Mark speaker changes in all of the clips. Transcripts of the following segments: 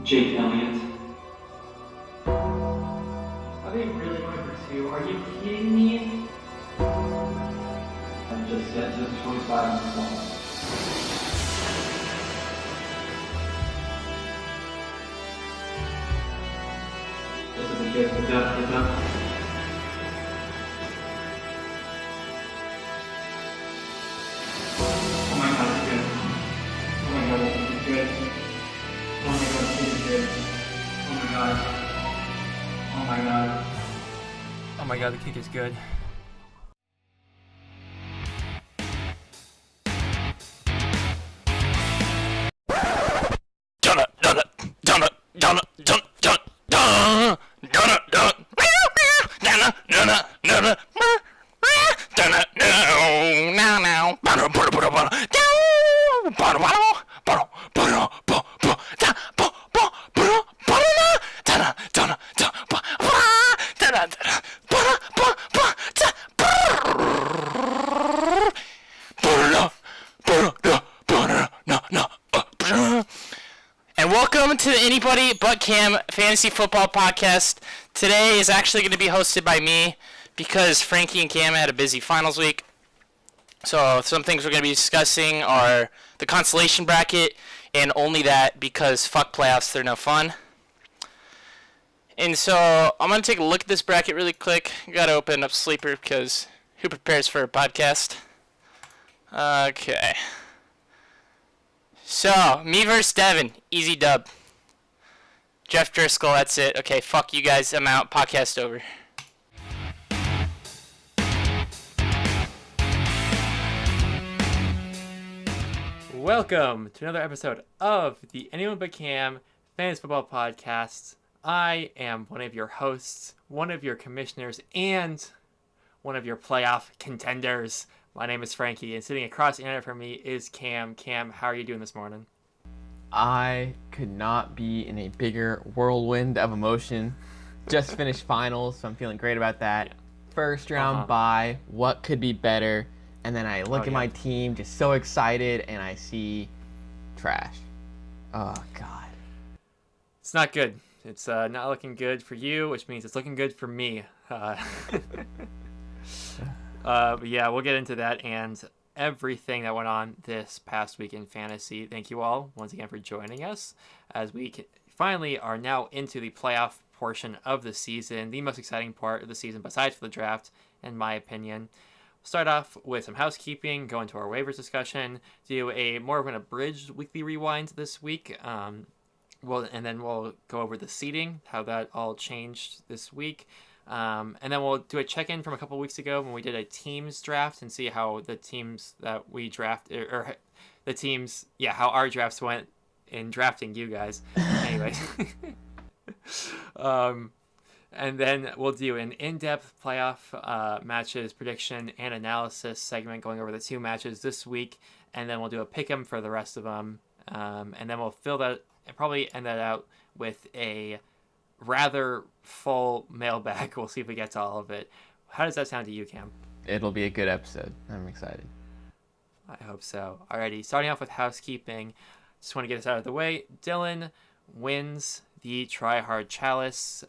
Speaker 1: Jake Elliott.
Speaker 2: Are they really going for two? Are you kidding me?
Speaker 1: And just 25 on the phone. This is a good up. Oh my god, it's good. Oh my god, it's good. Oh my god, it's good. Oh my god. Oh my god.
Speaker 2: Oh my god, the kick is good. And welcome to the Anybody But Cam Fantasy Football Podcast. Today is actually going to be hosted by me because Frankie and Cam had a busy finals week. So some things we're going to be discussing are the consolation bracket, and only that because fuck playoffs, they're no fun. And so I'm going to take a look at this bracket really quick. Got to open up Sleeper because who prepares for a podcast? Okay. So, me versus Devin. Easy dub. Jeff Driscoll, that's it. Okay, fuck you guys. I'm out. Podcast over. Welcome to another episode of the Anyone But Cam Fantasy Football Podcast. I am one of your hosts, one of your commissioners, and one of your playoff contenders. My name is Frankie, and sitting across the internet from me is Cam. Cam, how are you doing this morning?
Speaker 3: I could not be in a bigger whirlwind of emotion. Just finished finals, so I'm feeling great about that.
Speaker 2: Yeah.
Speaker 3: First round bye, what could be better? And then I look at my team, just so excited, and I see trash. Oh, God.
Speaker 2: It's not good. It's not looking good for you, which means it's looking good for me. But yeah, we'll get into that and everything that went on this past week in fantasy. Thank you all once again for joining us as we finally are now into the playoff portion of the season, the most exciting part of the season besides for the draft, in my opinion. We'll start off with some housekeeping, go into our waivers discussion, do a more of an abridged weekly rewind this week. And then we'll go over the seeding, how that all changed this week. And then we'll do a check-in from a couple weeks ago when we did a teams draft and see how the teams that we drafted, or the teams, how our drafts went in drafting you guys. Anyways. And then we'll do an in-depth playoff matches prediction and analysis segment going over the two matches this week. And then we'll do a pick-em for the rest of them. And then we'll fill that and probably end that out with a rather full mailbag. We'll see if we get to all of it. How does that sound to you, Cam?
Speaker 3: It'll be a good episode. I'm excited.
Speaker 2: I hope so. Alrighty, starting off with housekeeping. Just want to get this out of the way. Dylan wins the Try Hard Chalice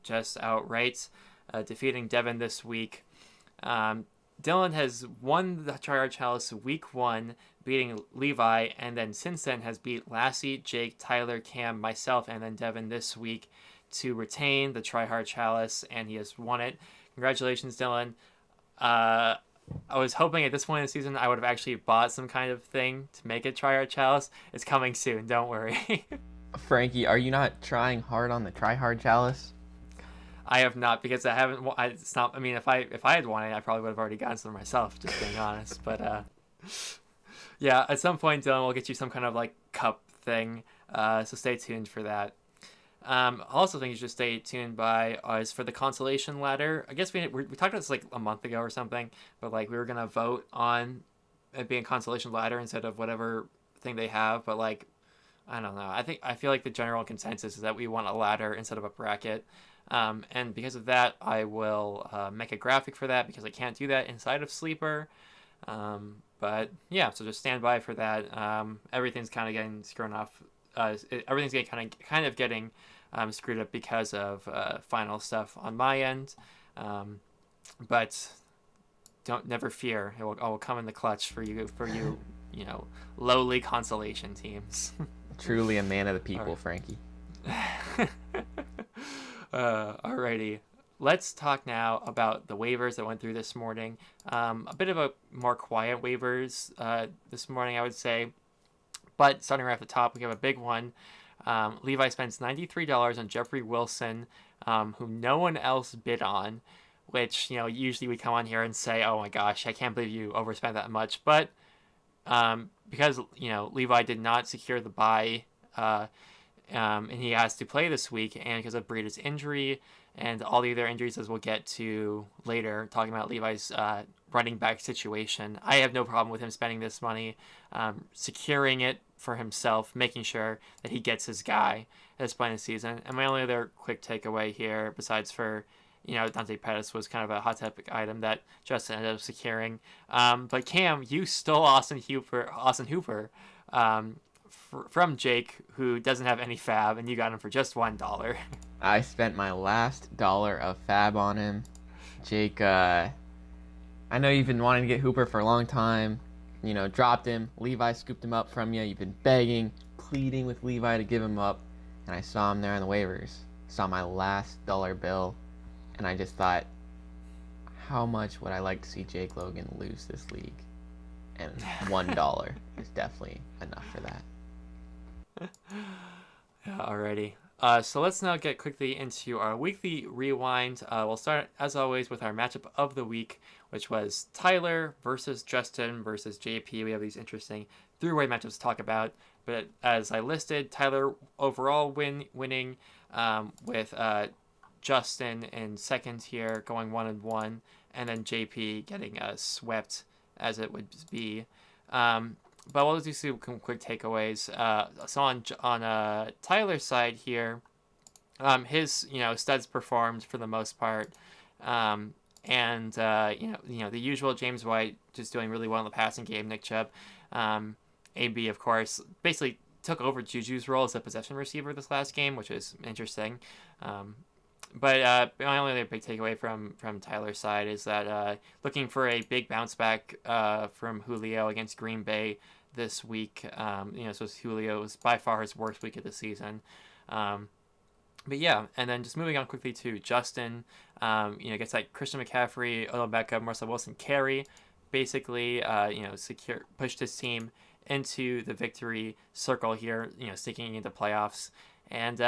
Speaker 2: just outright, defeating Devin this week. Dylan has won the Try Hard Chalice week 1, beating Levi, and then since then has beat Lassie, Jake, Tyler, Cam, myself, and then Devin this week to retain the Try Hard Chalice, and he has won it. Congratulations, Dylan. I was hoping at this point in the season I would have actually bought some kind of thing to make it Try Hard Chalice. It's coming soon, don't worry.
Speaker 3: Frankie, are you not trying hard on the Try Hard Chalice?
Speaker 2: I have not, because I haven't. It's not. I mean, if I had won it, I probably would have already gotten some myself. Just being honest, but yeah, at some point, Dylan will get you some kind of like cup thing. So stay tuned for that. Also, think you should stay tuned by us for the consolation ladder. I guess we talked about this like a month ago or something, but like we were gonna vote on it being consolation ladder instead of whatever thing they have. But like, I don't know. I feel like the general consensus is that we want a ladder instead of a bracket. And because of that, I will make a graphic for that because I can't do that inside of Sleeper. But yeah, so just stand by for that. Everything's kind of getting everything's getting kind of getting screwed up because of final stuff on my end. But never fear. I will come in the clutch for you, lowly consolation teams.
Speaker 3: Truly a man of the people, Frankie.
Speaker 2: Alrighty. Let's talk now about the waivers that went through this morning. A bit of a more quiet waivers this morning, I would say. But starting right off the top, we have a big one. Levi spends $93 on Jeffrey Wilson, whom no one else bid on, which, usually we come on here and say, oh my gosh, I can't believe you overspent that much. But because, Levi did not secure the bye, and he has to play this week, and because of Breida's injury and all the other injuries, as we'll get to later, talking about Levi's running back situation, I have no problem with him spending this money, securing it for himself, making sure that he gets his guy at this point in the season. And my only other quick takeaway here, besides for, Dante Pettis, was kind of a hot topic item that Justin ended up securing. But Cam, you stole Austin Hooper from Jake, who doesn't have any fab, and you got him for just $1.
Speaker 3: I spent my last dollar of fab on him. Jake, I know you've been wanting to get Hooper for a long time. Dropped him. Levi scooped him up from you. You've been begging, pleading with Levi to give him up. And I saw him there on the waivers. Saw my last dollar bill. And I just thought, how much would I like to see Jake Logan lose this league? And $1 is definitely enough for that.
Speaker 2: Yeah, alrighty. So let's now get quickly into our weekly rewind. We'll start, as always, with our matchup of the week, which was Tyler versus Justin versus JP. We have these interesting three-way matchups to talk about. But as I listed, Tyler overall winning with Justin in second here, going 1-1, and then JP getting swept, as it would be. But we'll do some quick takeaways. So on Tyler's side here, his studs performed for the most part, and the usual James White just doing really well in the passing game. Nick Chubb, AB of course, basically took over Juju's role as a possession receiver this last game, which is interesting. But my only other big takeaway from Tyler's side is that looking for a big bounce back from Julio against Green Bay this week. So Julio was by far his worst week of the season. But yeah, and then just moving on quickly to Justin, gets like Christian McCaffrey, Odell Beckham, Russell Wilson carry, basically, pushed his team into the victory circle here, sneaking into playoffs. And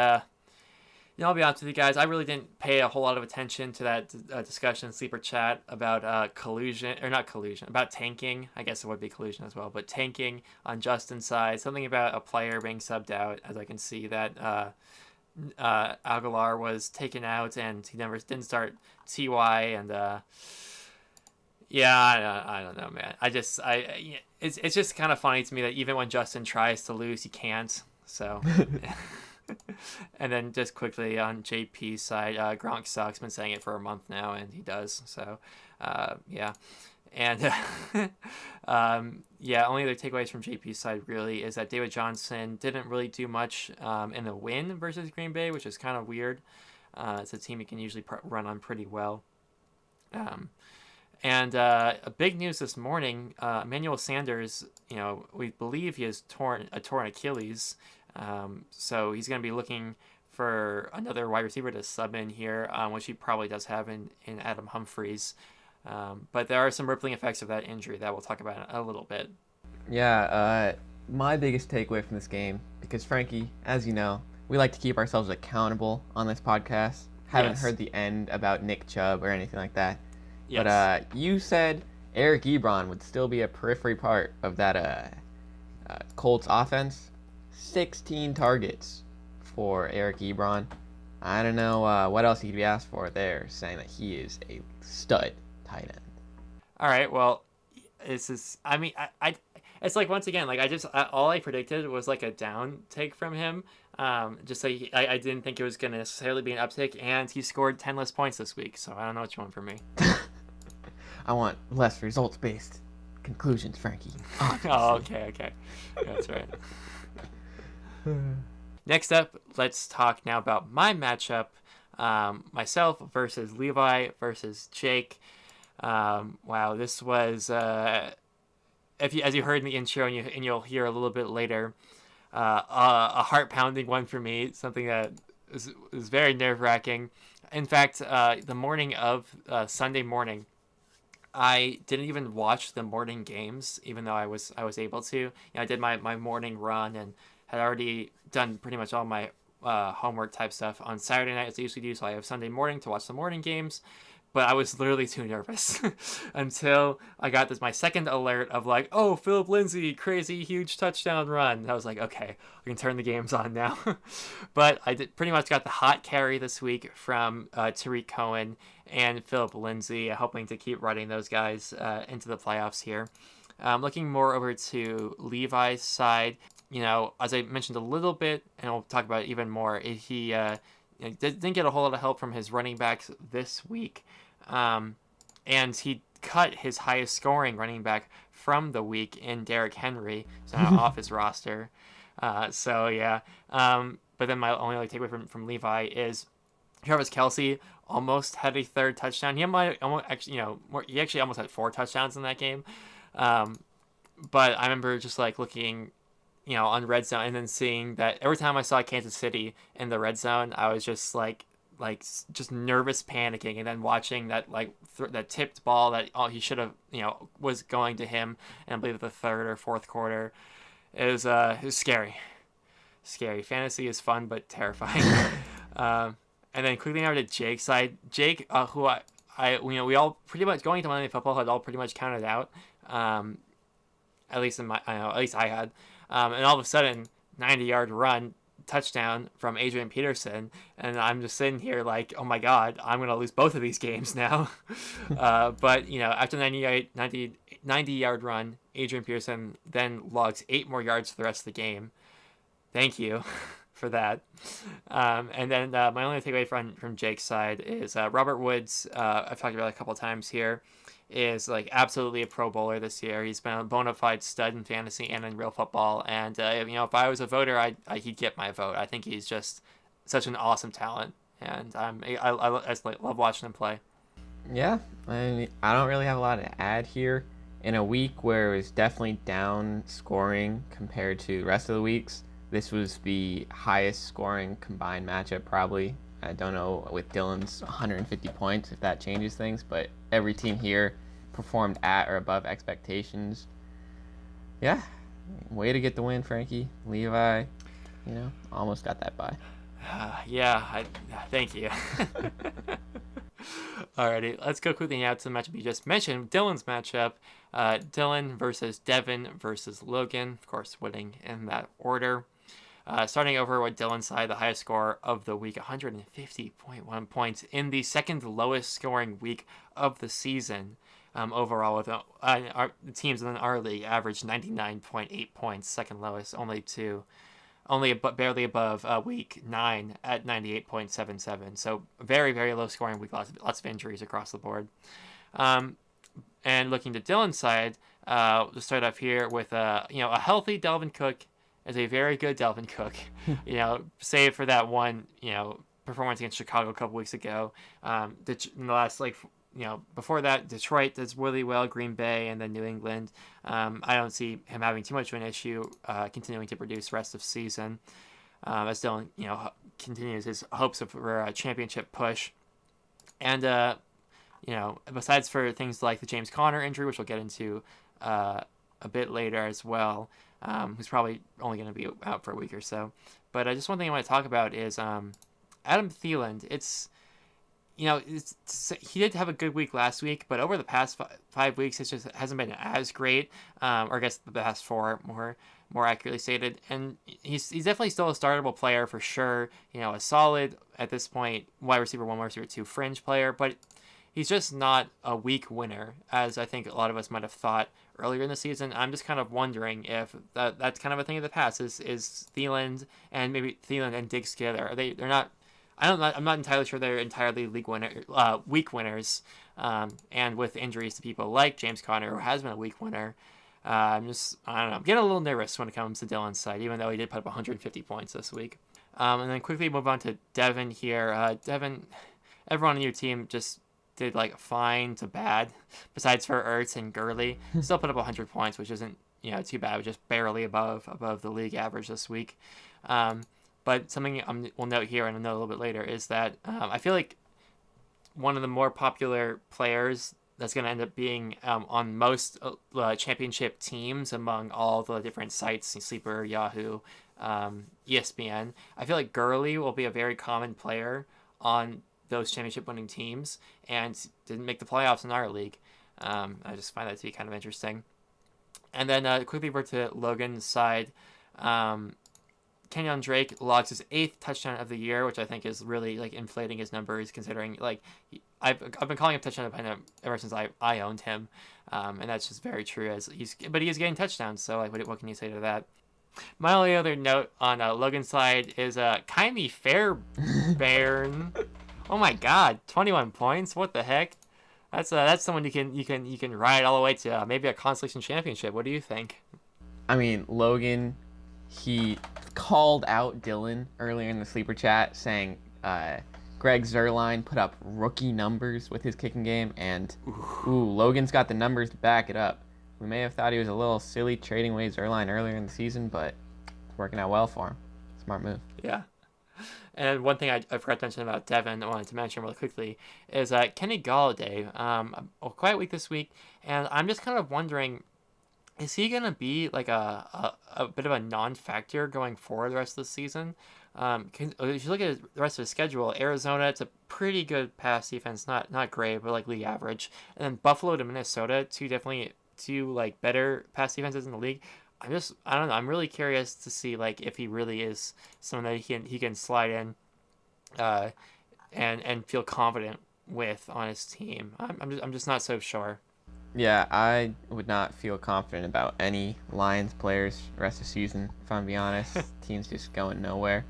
Speaker 2: I'll be honest with you guys, I really didn't pay a whole lot of attention to that discussion, sleeper chat about about tanking. I guess it would be collusion as well, but tanking on Justin's side. Something about a player being subbed out, as I can see that Aguilar was taken out and he didn't start TY, and I don't know, man. It's just kind of funny to me that even when Justin tries to lose, he can't. So. And then just quickly on JP's side, Gronk sucks. Been saying it for a month now, and he does. So, yeah. And only other takeaways from JP's side really is that David Johnson didn't really do much in the win versus Green Bay, which is kind of weird. It's a team he can usually run on pretty well. And a big news this morning, Emmanuel Sanders, we believe he has torn Achilles. So he's going to be looking for another wide receiver to sub in here, which he probably does have in Adam Humphries. But there are some rippling effects of that injury that we'll talk about in a little bit.
Speaker 3: Yeah, my biggest takeaway from this game, because Frankie, as you know, we like to keep ourselves accountable on this podcast. Haven't heard the end about Nick Chubb or anything like that. Yes. But you said Eric Ebron would still be a periphery part of that Colts offense. 16 targets for Eric Ebron. I don't know what else he could be asked for there, saying that he is a stud tight end.
Speaker 2: All right, well, it's like, once again, like all I predicted was like a down take from him. Just like I didn't think it was going to necessarily be an uptick, and he scored 10 less points this week, so I don't know what you want from me.
Speaker 3: I want less results-based conclusions, Frankie.
Speaker 2: Oh, okay. That's right. Next up, let's talk now about my matchup. Myself versus Levi versus Jake. Wow, this was as you heard in the intro and you'll hear a little bit later, a heart-pounding one for me. Something that was very nerve-wracking. In fact, the morning of Sunday morning, I didn't even watch the morning games, even though I was able to. You know, I did my morning run and had already done pretty much all my homework type stuff on Saturday night as I usually do, so I have Sunday morning to watch the morning games. But I was literally too nervous until I got my second alert of like, oh, Philip Lindsay, crazy huge touchdown run. And I was like, okay, I can turn the games on now. But I pretty much got the hot carry this week from Tariq Cohen and Philip Lindsay, hoping to keep running those guys into the playoffs here. Looking more over to Levi's side, you know, as I mentioned a little bit, and we'll talk about it even more, he didn't get a whole lot of help from his running backs this week. And he cut his highest scoring running back from the week in Derrick Henry, so now off his roster. So yeah. But then my only takeaway from Levi is Travis Kelce almost had a third touchdown. He might almost actually, he actually almost had 4 touchdowns in that game. But I remember just looking, on red zone and then seeing that every time I saw Kansas City in the red zone, I was just just nervous panicking, and then watching that that tipped ball that he should have was going to him, and I believe the third or fourth quarter, it was scary. Fantasy is fun but terrifying. And then quickly over to Jake's side. Jake, who I we all pretty much going to Monday Night Football had all pretty much counted out. At least I had. And all of a sudden, 90-yard run, touchdown from Adrian Peterson, and I'm just sitting here like, oh my god, I'm going to lose both of these games now. But, after 90-yard run, Adrian Peterson then logs 8 more yards for the rest of the game. Thank you for that. And then my only takeaway from Jake's side is Robert Woods, I've talked about it a couple times here, is absolutely a Pro Bowler this year. He's been a bona fide stud in fantasy and in real football. And if I was a voter, he'd get my vote. I think he's just such an awesome talent, and I just love watching him play.
Speaker 3: Yeah, I don't really have a lot to add here. In a week where it was definitely down scoring compared to the rest of the weeks, this was the highest scoring combined matchup probably. I don't know with Dylan's 150 points if that changes things, but every team here performed at or above expectations. Yeah, way to get the win, Frankie. Levi, almost got that bye.
Speaker 2: Thank you. Alrighty, let's go quickly now to the matchup you just mentioned, Dylan's matchup. Dylan versus Devin versus Logan, of course, winning in that order. Starting over with Dylan's side, the highest score of the week, 150.1 points in the second lowest scoring week of the season. Overall, with the teams in our league averaged 99.8 points, second lowest, barely above week 9 at 98.77. So very, very low scoring week, lots of injuries across the board. And looking to Dylan's side, we'll start off here with a healthy Dalvin Cook. Is a very good Dalvin Cook, save for that one, performance against Chicago a couple weeks ago. In the last, before that, Detroit does really well, Green Bay, and then New England. I don't see him having too much of an issue continuing to produce rest of season as Dylan, continues his hopes for a championship push. And, besides for things like the James Conner injury, which we'll get into a bit later as well, who's probably only going to be out for a week or so. But just one thing I want to talk about is Adam Thielen. He did have a good week last week, but over the past 5 weeks, it just hasn't been as great. Or I guess the past 4, more accurately stated. And he's definitely still a startable player for sure. A solid, at this point, wide receiver 1, wide receiver 2 fringe player. But he's just not a week winner, as I think a lot of us might have thought earlier in the season. I'm just kind of wondering if that's kind of a thing of the past. Is Thielen and maybe Thielen and Diggs together? They're not. I'm not entirely sure they're entirely week winners. And with injuries to people like James Conner, who has been a week winner, I don't know, I'm getting a little nervous when it comes to Dylan's side, even though he did put up 150 points this week. And then quickly move on to Devin here. Devin, everyone on your team just did like fine to bad, besides for Ertz and Gurley. Still put up 100 points, which isn't too bad, just barely above the league average this week. But something we'll note here and I'll note a little bit later is that I feel like one of the more popular players that's going to end up being on most championship teams among all the different sites, Sleeper, Yahoo, ESPN. I feel like Gurley will be a very common player on those championship winning teams and didn't make the playoffs in our league. I just find that to be kind of interesting. And then quickly over to Logan's side. Kenyon Drake logs his 8th touchdown of the year, which I think is really like inflating his numbers, considering like I've been calling him touchdown dependent ever since I owned him, and that's just very true. But he is getting touchdowns, so like what can you say to that? My only other note on Logan's side is Kaimi Fairbairn. Oh my God, 21 points! What the heck? That's someone you can ride all the way to maybe a consolation championship. What do you think?
Speaker 3: I mean, Logan, he called out Dylan earlier in the sleeper chat, saying Greg Zuerlein put up rookie numbers with his kicking game, and Logan's got the numbers to back it up. We may have thought he was a little silly trading away Zuerlein earlier in the season, but it's working out well for him. Smart move.
Speaker 2: Yeah. And one thing I forgot to mention about Devin, I wanted to mention really quickly, is Kenny Galladay. A quiet week this week, and I'm just kind of wondering, is he going to be like a bit of a non-factor going forward the rest of the season? If you look at the rest of his schedule, Arizona, it's a pretty good pass defense, not great, but like league average. And then Buffalo to Minnesota, two like better pass defenses in the league. I don't know. I'm really curious to see like if he really is someone that he can slide in, and feel confident with on his team. I'm just not so sure.
Speaker 3: Yeah, I would not feel confident about any Lions players the rest of the season, if I'm being honest. Team's just going nowhere.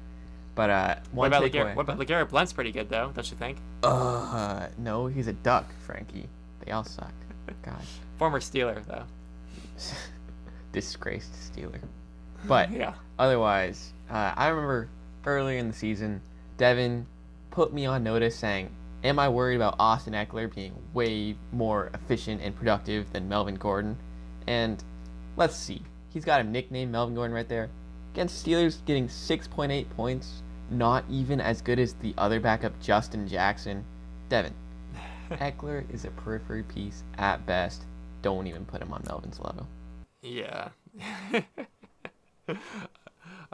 Speaker 3: But
Speaker 2: what about LeGarrette Blount's pretty good though, don't you think?
Speaker 3: No, he's a duck, Frankie. They all suck. God.
Speaker 2: Former Steeler though.
Speaker 3: Disgraced Steeler. But
Speaker 2: yeah.
Speaker 3: Otherwise, I remember earlier in the season, Devin put me on notice saying, am I worried about Austin Eckler being way more efficient and productive than Melvin Gordon? And let's see. He's got him nicknamed Melvin Gordon right there. Against Steelers, getting 6.8 points. Not even as good as the other backup, Justin Jackson. Devin, Eckler is a periphery piece at best. Don't even put him on Melvin's level.
Speaker 2: Yeah.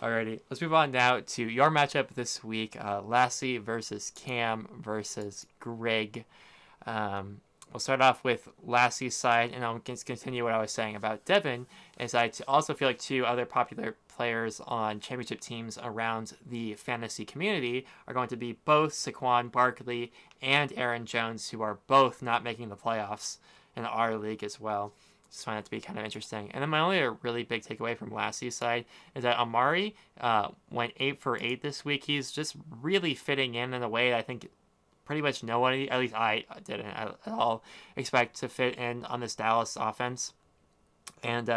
Speaker 2: Alrighty, let's move on now to your matchup this week. Lassie versus Cam versus Greg. We'll start off with Lassie's side, and I'll continue what I was saying about Devin, as I also feel like two other popular players on championship teams around the fantasy community are going to be both Saquon Barkley and Aaron Jones, who are both not making the playoffs in our league as well. Just find that to be kind of interesting. And then my only really big takeaway from Lassie's side is that Amari went 8 for 8 this week. He's just really fitting in a way that I think pretty much nobody, at least I didn't at all, expect to fit in on this Dallas offense. And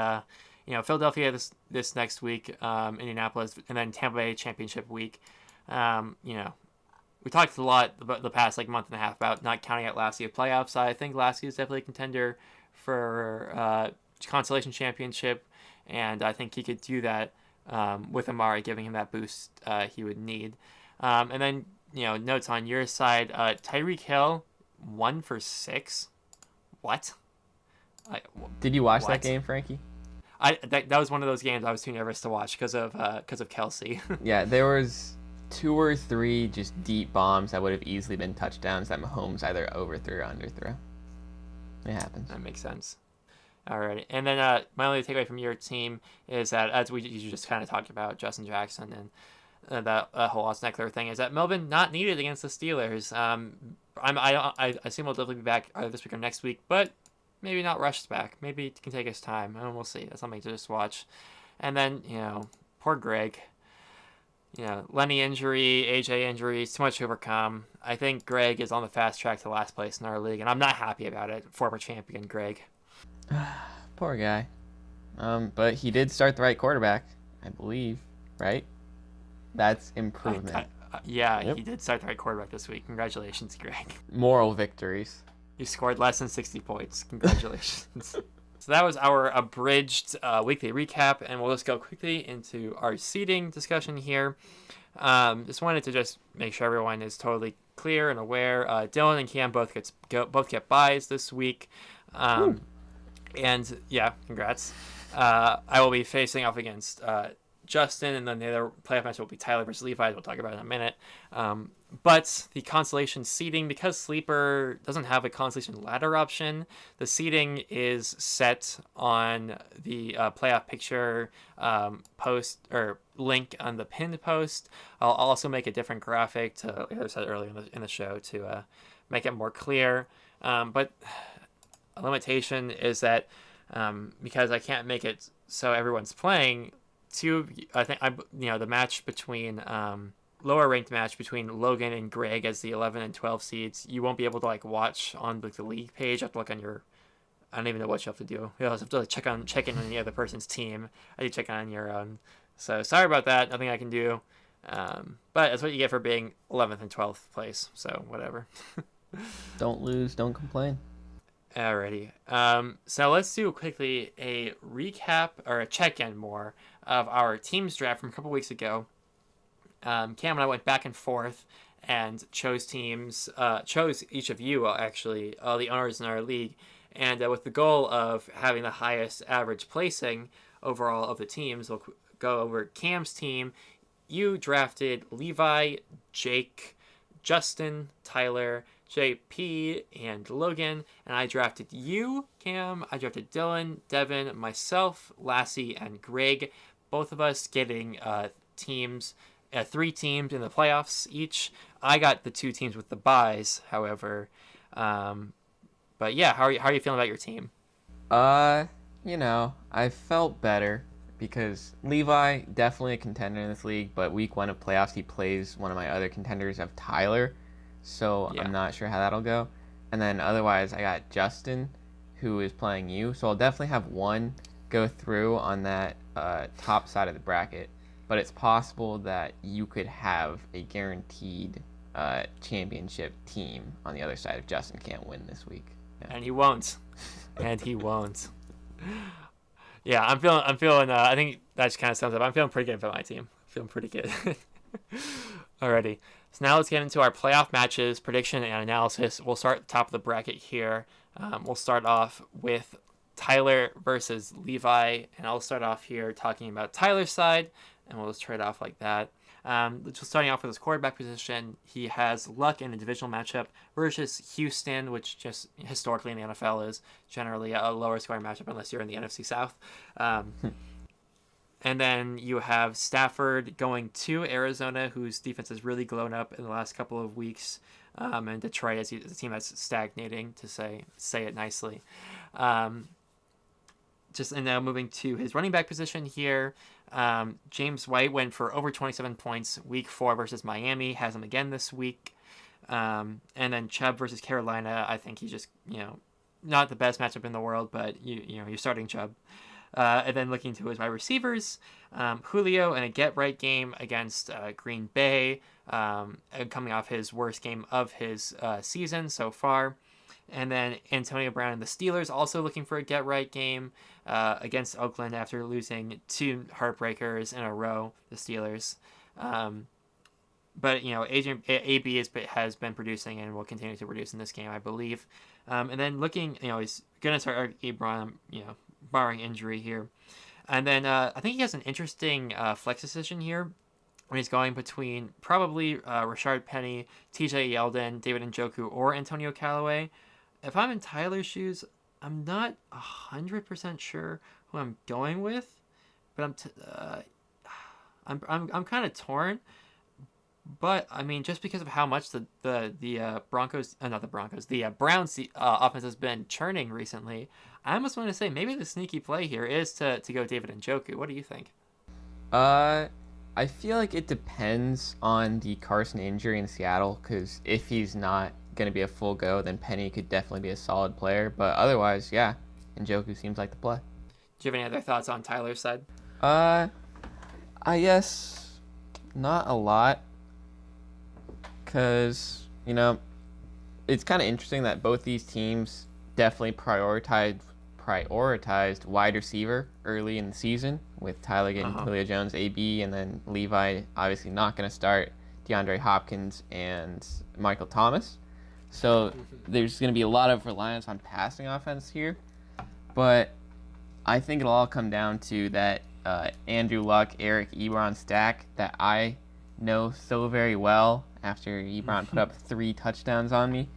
Speaker 2: Philadelphia this next week, Indianapolis, and then Tampa Bay championship week. We talked a lot about the past month and a half about not counting out Lassie of playoffs. I think Lassie is definitely a contender for consolation championship, and I think he could do that with Amari giving him that boost he would need. And then notes on your side, Tyreek Hill 1 for 6. What?
Speaker 3: Did you watch that game, Frankie?
Speaker 2: That was one of those games I was too nervous to watch because of Kelsey.
Speaker 3: Yeah, there was 2 or 3 just deep bombs that would have easily been touchdowns that Mahomes either overthrew or underthrew. It happens.
Speaker 2: That makes sense. Alright, and then my only takeaway from your team is that, as you just kind of talked about Justin Jackson and that whole Austin Eckler thing, is that Melvin not needed against the Steelers. I assume he'll definitely be back either this week or next week, but maybe not rushed back. Maybe it can take his time, and we'll see. That's something to just watch. And then poor Greg. Lenny injury, AJ injury, too much to overcome. I think Greg is on the fast track to last place in our league, and I'm not happy about it. Former champion Greg.
Speaker 3: Poor guy. But he did start the right quarterback, I believe, right? That's improvement.
Speaker 2: Yep. He did start the right quarterback this week. Congratulations, Greg.
Speaker 3: Moral victories.
Speaker 2: You scored less than 60 points. Congratulations. So that was our abridged weekly recap, and we'll just go quickly into our seeding discussion here. Just wanted to just make sure everyone is totally clear and aware. Dylan and Cam both get buys this week. And yeah, congrats. I will be facing off against Justin, and then the other playoff match will be Tyler versus Levi. We'll talk about it in a minute. But the consolation seeding, because Sleeper doesn't have a consolation ladder option, the seeding is set on the playoff picture post or link on the pinned post. I'll also make a different graphic to, like I said earlier in the show, to make it more clear. But a limitation is that because I can't make it so everyone's playing, the match between lower ranked match between Logan and Greg as the 11 and 12 seeds, you won't be able to watch on the league page. You have to look on your, I don't even know what you have to do. You have to check in on the other person's team. I do check on your own. So sorry about that. Nothing I can do. But that's what you get for being 11th and 12th place. So whatever.
Speaker 3: Don't lose. Don't complain.
Speaker 2: Alrighty. So let's do quickly a recap or a check-in more of our teams draft from a couple weeks ago. Cam and I went back and forth and chose each of you, actually, the owners in our league, and with the goal of having the highest average placing overall of the teams. We'll go over Cam's team. You drafted Levi, Jake, Justin, Tyler, JP, and Logan, and I drafted you, Cam. I drafted Dylan, Devin, myself, Lassie, and Greg. Both of us getting teams. 3 teams in the playoffs each. I got the 2 teams with the buys, however. But yeah, how are you feeling about your team?
Speaker 3: I felt better because Levi, definitely a contender in this league, but week 1 of playoffs, he plays one of my other contenders of Tyler, so yeah. I'm not sure how that'll go. And then otherwise, I got Justin, who is playing you, so I'll definitely have one go through on that top side of the bracket. But it's possible that you could have a guaranteed championship team on the other side if Justin can't win this week. Yeah.
Speaker 2: And he won't. Yeah, I'm feeling. I think that just kind of sums up. I'm feeling pretty good about my team. Feeling pretty good. Alrighty. So now let's get into our playoff matches, prediction, and analysis. We'll start at the top of the bracket here. We'll start off with Tyler versus Levi, and I'll start off here talking about Tyler's side. And we'll just trade off like that. Just starting off with his quarterback position, he has luck in a divisional matchup versus Houston, which just historically in the NFL is generally a lower scoring matchup unless you're in the NFC South. And then you have Stafford going to Arizona, whose defense has really blown up in the last couple of weeks. And Detroit is a team that's stagnating, to say it nicely. And now moving to his running back position here. James White went for over 27 points week 4 versus Miami, has him again this week. And then Chubb versus Carolina, I think he's just, not the best matchup in the world, but you're starting Chubb. And then looking to his wide receivers, Julio in a get-right game against Green Bay, coming off his worst game of his season so far. And then Antonio Brown and the Steelers also looking for a get-right game against Oakland after losing 2 heartbreakers in a row, the Steelers. But, AB has been producing and will continue to produce in this game, I believe. And then looking, he's going to start Ebron, barring injury here. And then I think he has an interesting flex decision here when he's going between probably Rashard Penny, TJ Yeldon, David Njoku, or Antonio Callaway. If I'm in Tyler's shoes, I'm not 100% sure who I'm going with, but I'm kind of torn. But I mean, just because of how much the Browns offense has been churning recently, I almost want to say maybe the sneaky play here is to go David Njoku. What do you think?
Speaker 3: I feel like it depends on the Carson injury in Seattle, because if he's not going to be a full go, then Penny could definitely be a solid player. But otherwise, yeah, Njoku seems like the play.
Speaker 2: Do you have any other thoughts on Tyler's side?
Speaker 3: I guess not a lot, because, it's kind of interesting that both these teams definitely prioritized wide receiver early in the season, with Tyler getting Julio Jones, AB, and then Levi obviously not going to start DeAndre Hopkins and Michael Thomas. So there's going to be a lot of reliance on passing offense here. But I think it'll all come down to that Andrew Luck, Eric Ebron stack that I know so very well after Ebron put up 3 touchdowns on me.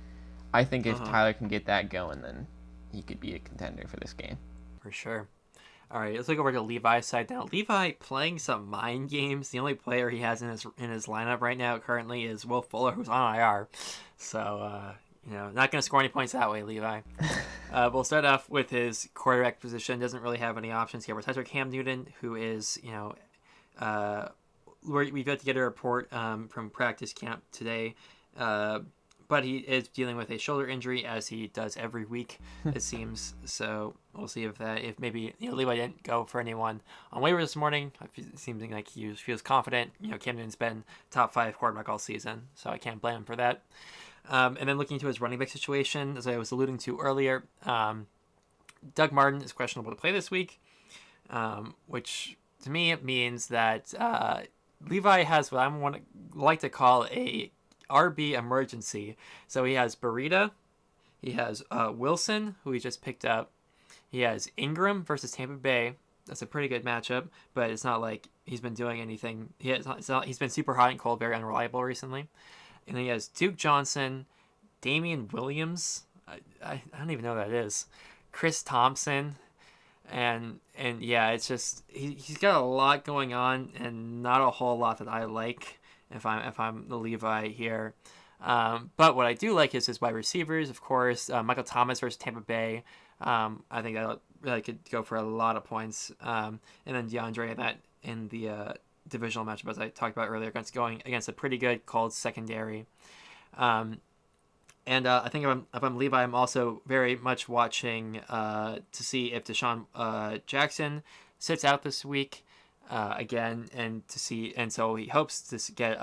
Speaker 3: I think if Tyler can get that going, then he could be a contender for this game.
Speaker 2: For sure. All right, let's look over to Levi's side now. Levi playing some mind games. The only player he has in his lineup right now currently is Will Fuller, who's on IR. So, not going to score any points that way, Levi. We'll start off with his quarterback position. Doesn't really have any options here. We're touching Cam Newton, who is, we've got to get a report from practice camp today. But he is dealing with a shoulder injury, as he does every week, it seems. So we'll see if maybe Levi didn't go for anyone on waivers this morning. It seems like he feels confident. Cam Newton's been top 5 quarterback all season, so I can't blame him for that. And then looking to his running back situation, as I was alluding to earlier, Doug Martin is questionable to play this week, which to me means that Levi has what I like to call a RB emergency. So he has Burita, he has Wilson, who he just picked up, he has Ingram versus Tampa Bay. That's a pretty good matchup, but it's not like he's been doing anything. He's been super hot and cold, very unreliable recently. And then he has Duke Johnson, Damian Williams, I don't even know who that is, Chris Thompson, and yeah, it's just he's got a lot going on and not a whole lot that I like if I'm the Levi here. But what I do like is his wide receivers, of course. Michael Thomas versus Tampa Bay. I think that really could go for a lot of points. And then DeAndre in the divisional matchup, as I talked about earlier, going against a pretty good Colts secondary. And I think if I'm Levi, I'm also very much watching to see if Deshaun Jackson sits out this week again, and so he hopes to get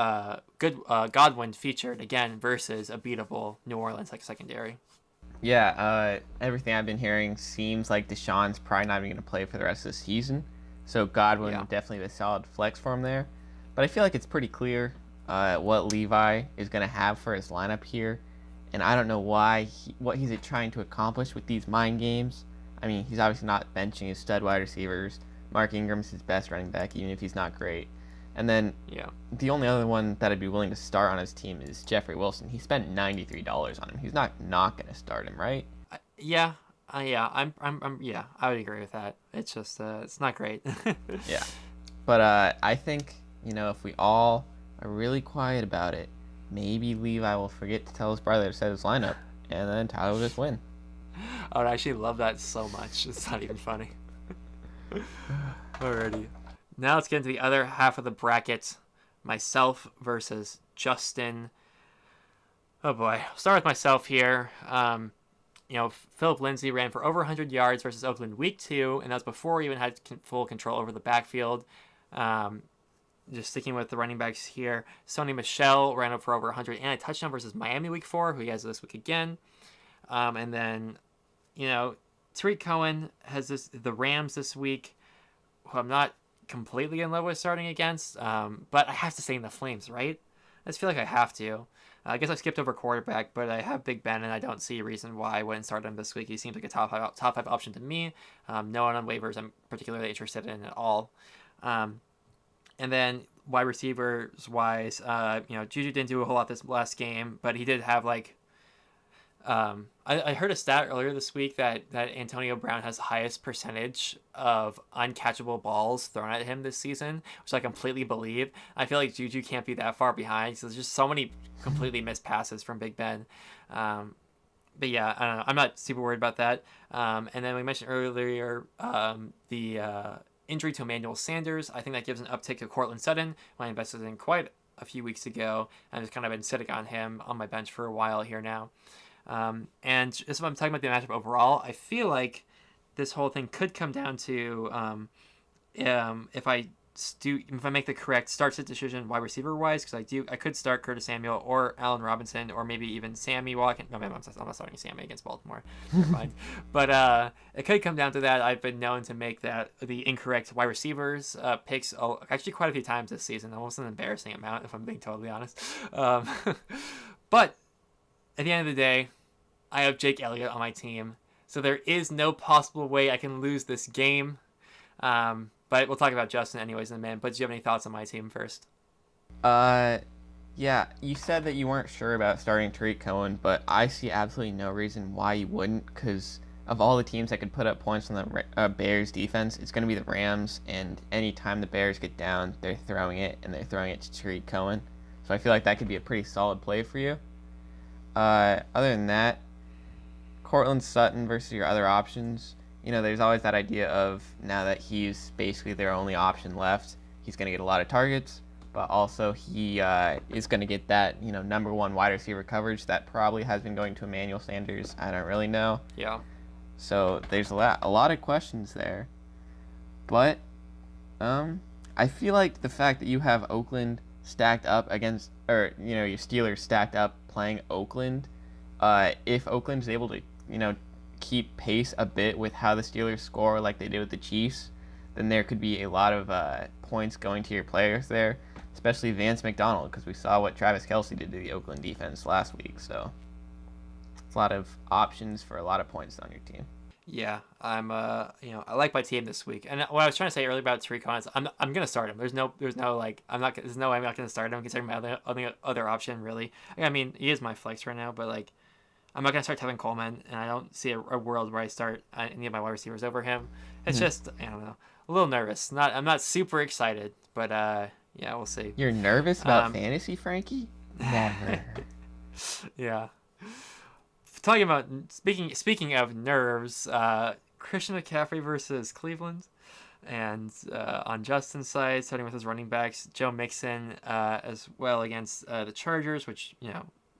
Speaker 2: good Godwin featured again versus a beatable New Orleans secondary.
Speaker 3: Yeah, everything I've been hearing seems like Deshaun's probably not even going to play for the rest of the season. So Godwin would definitely be a solid flex for him there. But I feel like it's pretty clear what Levi is going to have for his lineup here. And I don't know what he's trying to accomplish with these mind games. I mean, he's obviously not benching his stud wide receivers. Mark Ingram's his best running back, even if he's not great. And then the only other one that I'd be willing to start on his team is Jeffrey Wilson. He spent $93 on him. He's not going to start him, right?
Speaker 2: Yeah, I would agree with that. It's just it's not great.
Speaker 3: Yeah, but I think if we all are really quiet about it, maybe Levi will forget to tell his brother to set his lineup, and then Tyler will just win.
Speaker 2: I would actually love that so much. It's not even funny. Alrighty. Now let's get into the other half of the bracket. Myself versus Justin. Oh boy. I'll start with myself here. Philip Lindsay ran for over 100 yards versus Oakland week 2, and that was before he even had full control over the backfield. Just sticking with the running backs here, Sony Michel ran up for over 100 and a touchdown versus Miami week 4, who he has this week again. And then, Tariq Cohen has the Rams this week, who I'm not completely in love with starting against, but I have to stay in the Flames, right? I just feel like I have to. I guess I skipped over quarterback, but I have Big Ben, and I don't see a reason why I wouldn't start him this week. He seems like a top five option to me. No one on waivers I'm particularly interested in at all. And then wide receivers wise, Juju didn't do a whole lot this last game, but he did have I heard a stat earlier this week that Antonio Brown has the highest percentage of uncatchable balls thrown at him this season, which I completely believe. I feel like Juju can't be that far behind, so there's just so many completely missed passes from Big Ben. But yeah, I don't know. I'm not super worried about that. And then we mentioned earlier the injury to Emmanuel Sanders. I think that gives an uptick to Cortland Sutton, who I invested in quite a few weeks ago. I've just kind of been sitting on him on my bench for a while here now. And just if I'm talking about the matchup overall, I feel like this whole thing could come down to if I make the correct start sit decision wide receiver wise, because I could start Curtis Samuel or Allen Robinson or maybe even Sammy Watkins. No, I'm not starting Sammy against Baltimore. Never mind. But it could come down to that. I've been known to make the incorrect wide receivers picks actually quite a few times this season, almost an embarrassing amount if I'm being totally honest. But at the end of the day, I have Jake Elliott on my team, so there is no possible way I can lose this game. But we'll talk about Justin anyways in a minute. But do you have any thoughts on my team first?
Speaker 3: Yeah, you said that you weren't sure about starting Tariq Cohen, but I see absolutely no reason why you wouldn't, because of all the teams that could put up points on the Bears defense, it's going to be the Rams, and anytime the Bears get down, they're throwing it, and they're throwing it to Tariq Cohen. So I feel like that could be a pretty solid play for you. Other than that, Cortland Sutton versus your other options. There's always that idea of now that he's basically their only option left, he's going to get a lot of targets, but also he is going to get that, number one wide receiver coverage that probably has been going to Emmanuel Sanders. I don't really know.
Speaker 2: Yeah.
Speaker 3: So there's a lot of questions there. But I feel like the fact that you have Oakland stacked up against, or, your Steelers stacked up playing Oakland, if Oakland is able to, keep pace a bit with how the Steelers score like they did with the Chiefs, then there could be a lot of points going to your players there, especially Vance McDonald, because we saw what Travis Kelce did to the Oakland defense last week. So it's a lot of options for a lot of points on your team.
Speaker 2: Yeah, I like my team this week. And what I was trying to say earlier about Tariq Cohen, I'm gonna start him. There's no like there's no way I'm not gonna start him considering my other option really. I mean, he is my flex right now, but like I'm not gonna start Tevin Coleman, and I don't see a world where I start any of my wide receivers over him. It's just I don't know, a little nervous. I'm not super excited, but yeah, we'll see.
Speaker 3: You're nervous about fantasy, Frankie? Never.
Speaker 2: Yeah. Talking about speaking of nerves, Christian McCaffrey versus Cleveland, and on Justin's side, starting with his running backs, Joe Mixon as well against the Chargers, which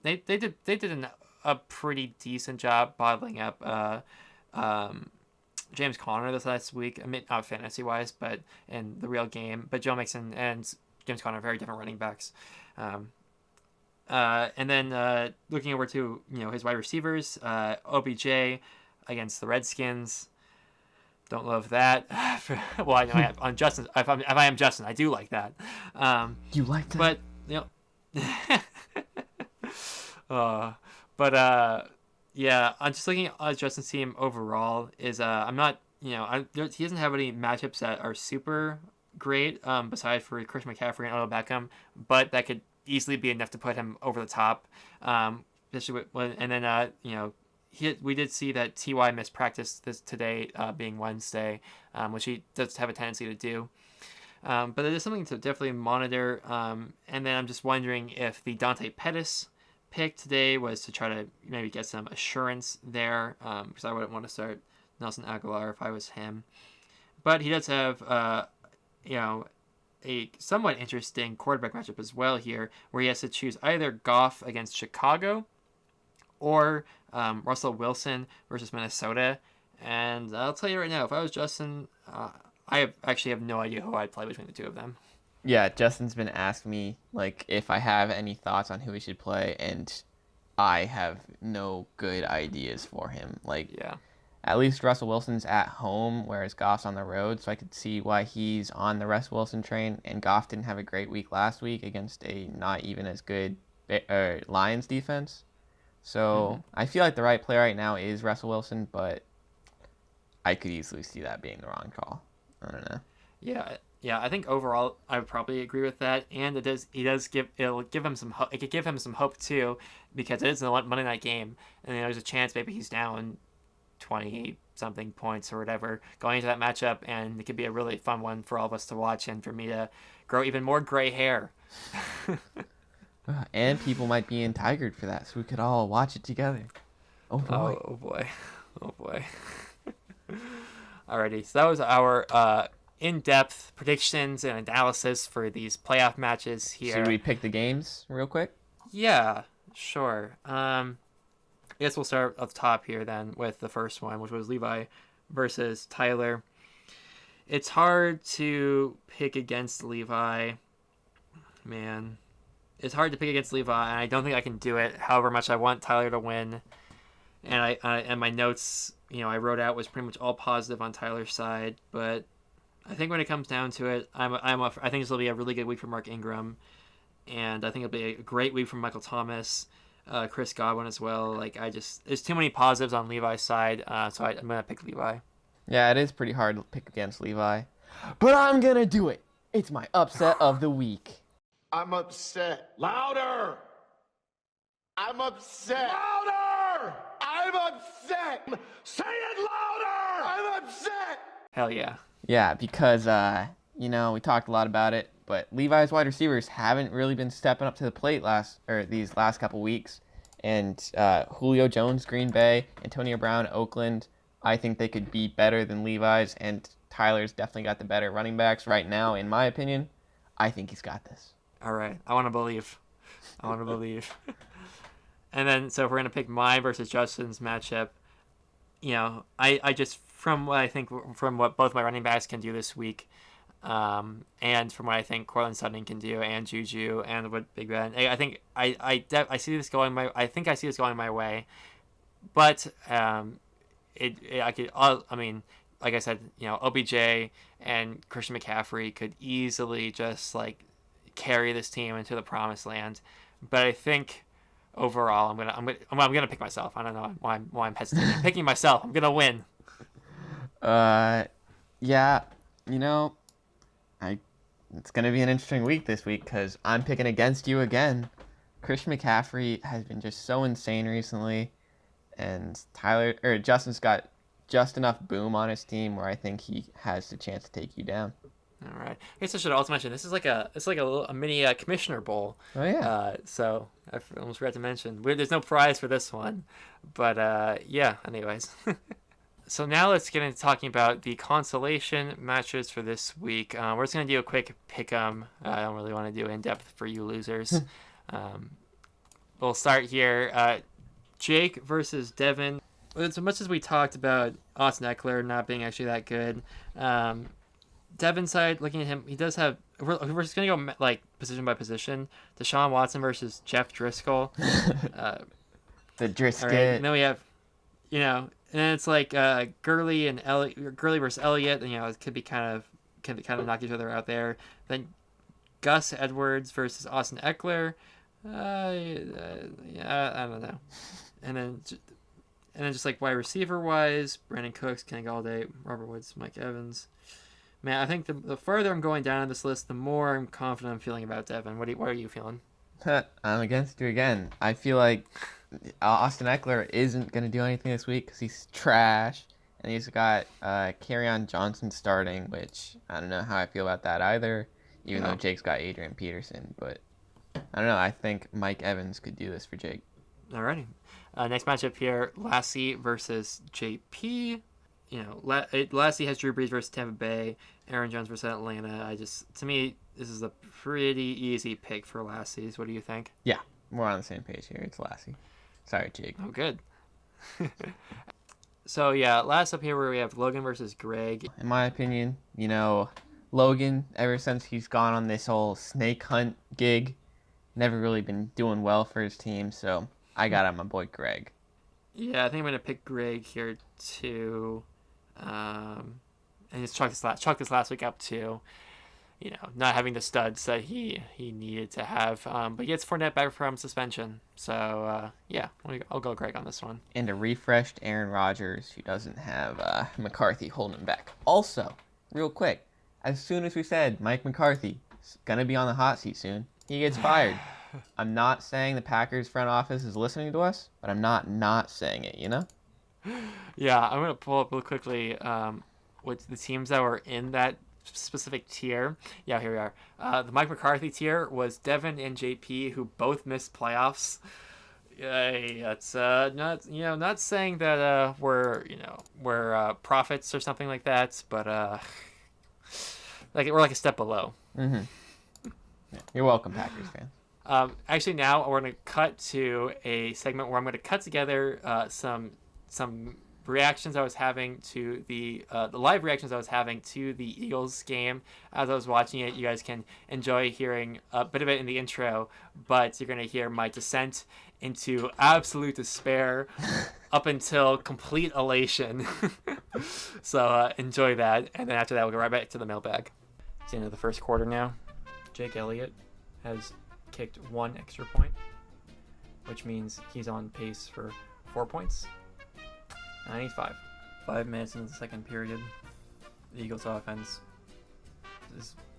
Speaker 2: they did a pretty decent job bottling up James Conner this last week. I mean, not fantasy wise, but in the real game. But Joe Mixon and James Conner are very different running backs. And then looking over to his wide receivers, OBJ against the Redskins. Don't love that. Well, I know on Justin. If I am Justin, I do like that.
Speaker 3: You like that?
Speaker 2: But yeah, I'm just looking at Justin's team overall. I'm not he doesn't have any matchups that are super great. Besides for Christian McCaffrey and Odell Beckham, but that could easily be enough to put him over the top. Especially and then we did see that Ty missed practice today, being Wednesday, which he does have a tendency to do. But it is something to definitely monitor. And then I'm just wondering if the Dante Pettis pick today was to try to maybe get some assurance there, because I wouldn't want to start Nelson Aguilar if I was him. But he does have a somewhat interesting quarterback matchup as well here, where he has to choose either Goff against Chicago or Russell Wilson versus Minnesota. And I'll tell you right now, if I was Justin, I actually have no idea who I'd play between the two of them.
Speaker 3: Yeah, Justin's been asking me if I have any thoughts on who he should play, and I have no good ideas for him.
Speaker 2: Yeah.
Speaker 3: At least Russell Wilson's at home, whereas Goff's on the road, so I could see why he's on the Russ Wilson train. And Goff didn't have a great week last week against a not even as good Lions defense. So I feel like the right play right now is Russell Wilson, but I could easily see that being the wrong call. I don't know.
Speaker 2: Yeah. I think overall I would probably agree with that, and it'll give him some hope. It could give him some hope too, because it is a Monday night game, and there's a chance maybe he's down 20 something points or whatever going into that matchup, and it could be a really fun one for all of us to watch and for me to grow even more gray hair.
Speaker 3: And people might be in Tigered for that, so we could all watch it together. Oh boy.
Speaker 2: Oh boy. Alrighty, so that was our in-depth predictions and analysis for these playoff matches here.
Speaker 3: Should we pick the games real quick?
Speaker 2: Yeah, sure. I guess we'll start up top here then with the first one, which was Levi versus Tyler. It's hard to pick against Levi. Man, it's hard to pick against Levi, and I don't think I can do it. However much I want Tyler to win, and and my notes, I wrote out was pretty much all positive on Tyler's side. But I think when it comes down to it, I think this will be a really good week for Mark Ingram, and I think it'll be a great week from Michael Thomas, Chris Godwin as well. There's too many positives on Levi's side, so I'm gonna pick Levi.
Speaker 3: Yeah, it is pretty hard to pick against Levi, but I'm gonna do it. It's my upset of the week.
Speaker 4: I'm upset. Louder! I'm upset. Louder! I'm upset. Say it louder! I'm upset.
Speaker 2: Hell yeah.
Speaker 3: Yeah, because, we talked a lot about it, but Levi's wide receivers haven't really been stepping up to the plate these last couple weeks. And Julio Jones, Green Bay, Antonio Brown, Oakland, I think they could be better than Levi's, and Tyler's definitely got the better running backs right now, in my opinion. I think he's got this.
Speaker 2: All right. I want to believe. And then, so if we're going to pick mine versus Justin's matchup, I just, from what both my running backs can do this week, and from what I think Courtland Sutton can do, and Juju, and what Big Ben, I think I see this going my way, but like I said, OBJ and Christian McCaffrey could easily just carry this team into the promised land. But I think overall, I'm gonna pick myself. I don't know why I'm hesitating. I'm picking myself. I'm gonna win.
Speaker 3: Yeah, it's gonna be an interesting week this week because I'm picking against you again. Christian McCaffrey has been just so insane recently, and Justin's got just enough boom on his team where I think he has the chance to take you down.
Speaker 2: All right. I guess I should also mention this is like a mini commissioner bowl.
Speaker 3: Oh yeah.
Speaker 2: So I almost forgot to mention there's no prize for this one, but yeah. Anyways, so now let's get into talking about the consolation matches for this week. We're just gonna do a quick pick'em. I don't really want to do in depth for you losers. We'll start here. Jake versus Devin. As much as we talked about Austin Eckler not being actually that good, Devin's side, looking at him, he does have. We're just gonna go position by position. Deshaun Watson versus Jeff Driscoll.
Speaker 3: The Drisket.
Speaker 2: Right, and then we have, and then it's Gurley and Gurley versus Elliott. And, it could kind of knock each other out there. Then Gus Edwards versus Austin Eckler. Yeah, I don't know. And then just wide receiver wise, Brandon Cooks, Kenny Galladay, Robert Woods, Mike Evans. Man, I think the further I'm going down on this list, the more I'm confident I'm feeling about Devin. What are you feeling?
Speaker 3: I'm against you again. I feel like Austin Eckler isn't going to do anything this week because he's trash. And he's got Kerryon Johnson starting, which I don't know how I feel about that either, even though Jake's got Adrian Peterson. But I don't know. I think Mike Evans could do this for Jake.
Speaker 2: Alrighty. Next matchup here, Lassie versus JP. Lassie has Drew Brees versus Tampa Bay, Aaron Jones versus Atlanta. To me, this is a pretty easy pick for Lassie's. What do you think?
Speaker 3: Yeah, we're on the same page here. It's Lassie. Sorry, Jake.
Speaker 2: Oh, good. So, yeah, last up here where we have Logan versus Greg.
Speaker 3: In my opinion, Logan, ever since he's gone on this whole snake hunt gig, never really been doing well for his team, so I got on my boy Greg.
Speaker 2: Yeah, I think I'm going to pick Greg here, too. And just chalk this last week up to, not having the studs that he needed to have. But he gets Fournette back from suspension. So, yeah, I'll go Greg on this one.
Speaker 3: And a refreshed Aaron Rodgers who doesn't have McCarthy holding him back. Also, real quick, as soon as we said Mike McCarthy is going to be on the hot seat soon, he gets fired. I'm not saying the Packers front office is listening to us, but I'm not saying it,
Speaker 2: Yeah, I'm going to pull up real quickly with the teams that were in that specific tier. Yeah, here we are. The Mike McCarthy tier was Devin and JP, who both missed playoffs. That's not saying that we're prophets or something like that, but we're a step below.
Speaker 3: Mm-hmm. Yeah, you're welcome, Packers fans.
Speaker 2: Actually, now we're going to cut to a segment where I'm going to cut together some reactions I was having to the live reactions I was having to the Eagles game as I was watching it. You guys can enjoy hearing a bit of it in the intro, but you're going to hear my descent into absolute despair up until complete elation. So enjoy that, and then after that we'll go right back to the mailbag. It's the end of the first quarter now. Jake Elliott has kicked 1 extra point, which means he's on pace for 4 points. I need 5. 5 minutes into the second period. The Eagles' offense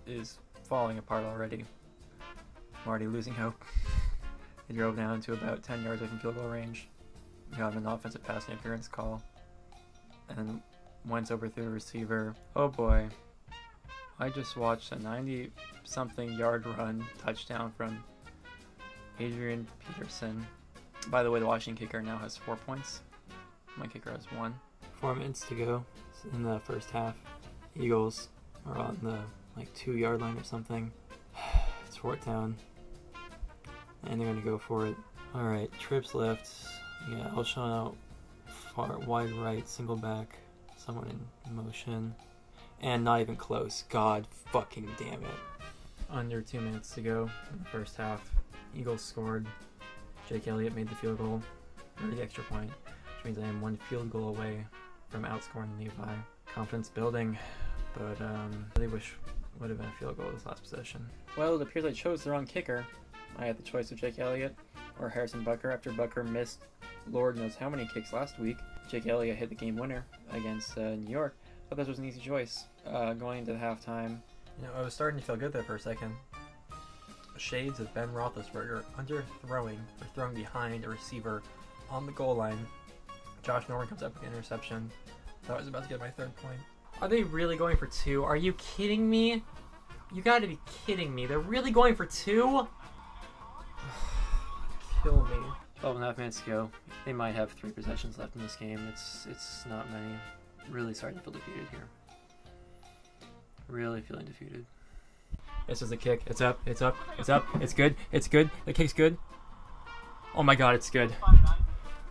Speaker 2: is falling apart already. I'm already losing hope. They drove down to about 10 yards away from field goal range. Got an offensive pass interference call. And then Wentz overthrew the receiver. Oh boy. I just watched a 90-something yard run touchdown from Adrian Peterson. By the way, the Washington kicker now has 4 points. My kicker has 1. 4 minutes to go in the first half. Eagles are on the 2-yard line or something. It's 4th down. And they're going to go for it. Alright, trips left. Yeah, Alshon out far wide right, single back. Someone in motion. And not even close. God fucking damn it. Under 2 minutes to go in the first half. Eagles scored. Jake Elliott made the field goal. Or the extra point. Which means I am 1 field goal away from outscoring Levi. Confidence building. But really wish would have been a field goal this last possession. Well, it appears I chose the wrong kicker. I had the choice of Jake Elliott or Harrison Butker after Butker missed Lord knows how many kicks last week. Jake Elliott hit the game winner against New York. Thought this was an easy choice. Going into the halftime, I was starting to feel good there for a second. Shades of Ben Roethlisberger underthrowing or throwing behind a receiver on the goal line. Josh Norman comes up with an interception. Thought I was about to get my 3rd point. Are they really going for 2? Are you kidding me? You gotta be kidding me. They're really going for 2? Kill me. 12.5 minutes to go. They might have 3 possessions left in this game. It's not many. Really starting to feel defeated here. Really feeling defeated. This is the kick. It's up. It's up. It's up. It's good. It's good. The kick's good. Oh my god, it's good.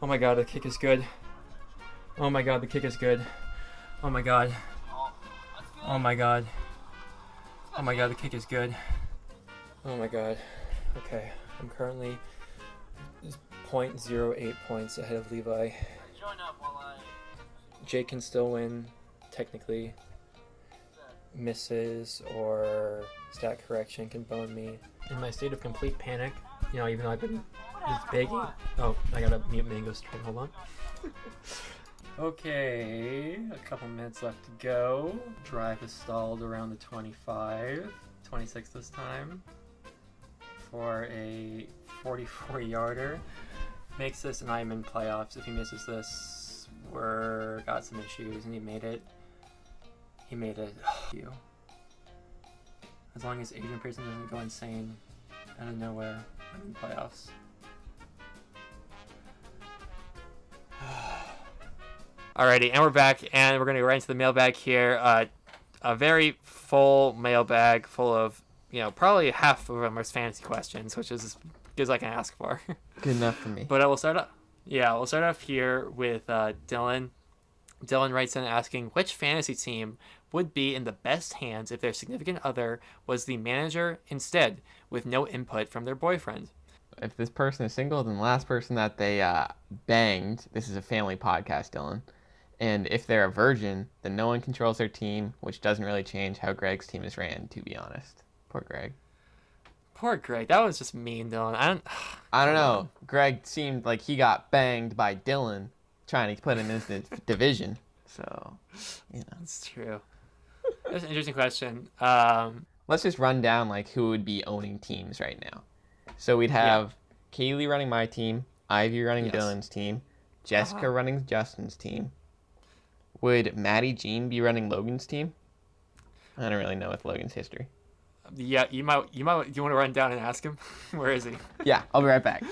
Speaker 2: Oh my god, the kick is good. Oh my god, the kick is good. Oh my god. Oh my god. Oh my god, the kick is good. Oh my god. Okay, I'm currently 0.08 points ahead of Levi. Jake can still win, technically. Misses or stat correction can bone me. In my state of complete panic, even though I've been just begging. Oh, I gotta mute Mango Stream, hold on. Okay, a couple minutes left to go. Drive is stalled around the 25, 26 this time, for a 44-yarder. Makes this an I'm in playoffs. If he misses this, we're got some issues, and he made it. He made it. As long as Adrian Pearson doesn't go insane out of nowhere, I'm in playoffs. Alrighty, and we're back, and we're going to go right into the mailbag here. A very full mailbag full of, probably half of them are fantasy questions, which is as good as I can ask for.
Speaker 3: Good enough for me.
Speaker 2: But we'll start off here with Dylan. Dylan writes in asking, which fantasy team would be in the best hands if their significant other was the manager instead, with no input from their boyfriend?
Speaker 3: If this person is single, then the last person that they banged, this is a family podcast, Dylan. And if they're a virgin, then no one controls their team, which doesn't really change how Greg's team is ran, to be honest. Poor Greg.
Speaker 2: Poor Greg. That was just mean, Dylan.
Speaker 3: I don't know. Greg seemed like he got banged by Dylan trying to put him in this division. So,
Speaker 2: That's true. That's an interesting question.
Speaker 3: Let's just run down who would be owning teams right now. So we'd have Kaylee running my team, Ivy running Dylan's team, Jessica running Justin's team. Would Maddie Jean be running Logan's team? I don't really know with Logan's history.
Speaker 2: Yeah, you might. Do you want to run down and ask him? Where is he?
Speaker 3: Yeah, I'll be right back.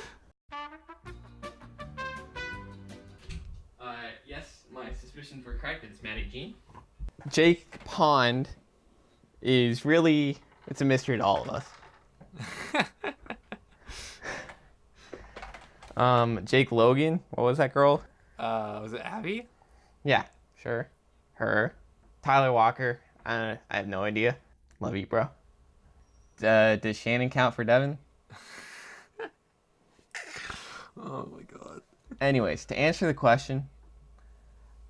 Speaker 3: Yes, my suspicions were correct. It's Maddie Jean. Jake Pond is really, it's a mystery to all of us. Jake Logan, what was that girl?
Speaker 2: Was it Abby?
Speaker 3: Yeah, sure. Her. Tyler Walker. I have no idea. Love you, bro. Does Shannon count for Devin?
Speaker 2: Oh my god.
Speaker 3: Anyways, to answer the question,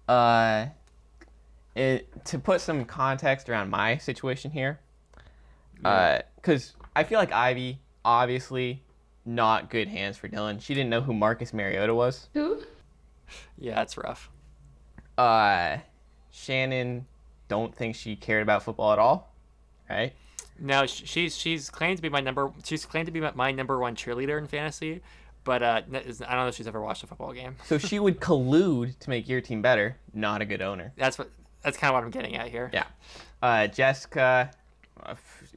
Speaker 3: to put some context around my situation here, because I feel like Ivy, obviously, not good hands for Dylan. She didn't know who Marcus Mariota was.
Speaker 5: Who?
Speaker 2: Yeah, that's rough.
Speaker 3: Shannon, don't think she cared about football at all, right?
Speaker 2: No, she's claimed to be my number. She's claimed to be my number one cheerleader in fantasy, but I don't know if she's ever watched a football game.
Speaker 3: So she would collude to make your team better. Not a good owner.
Speaker 2: That's kind of what I'm getting at here.
Speaker 3: Yeah. Jessica,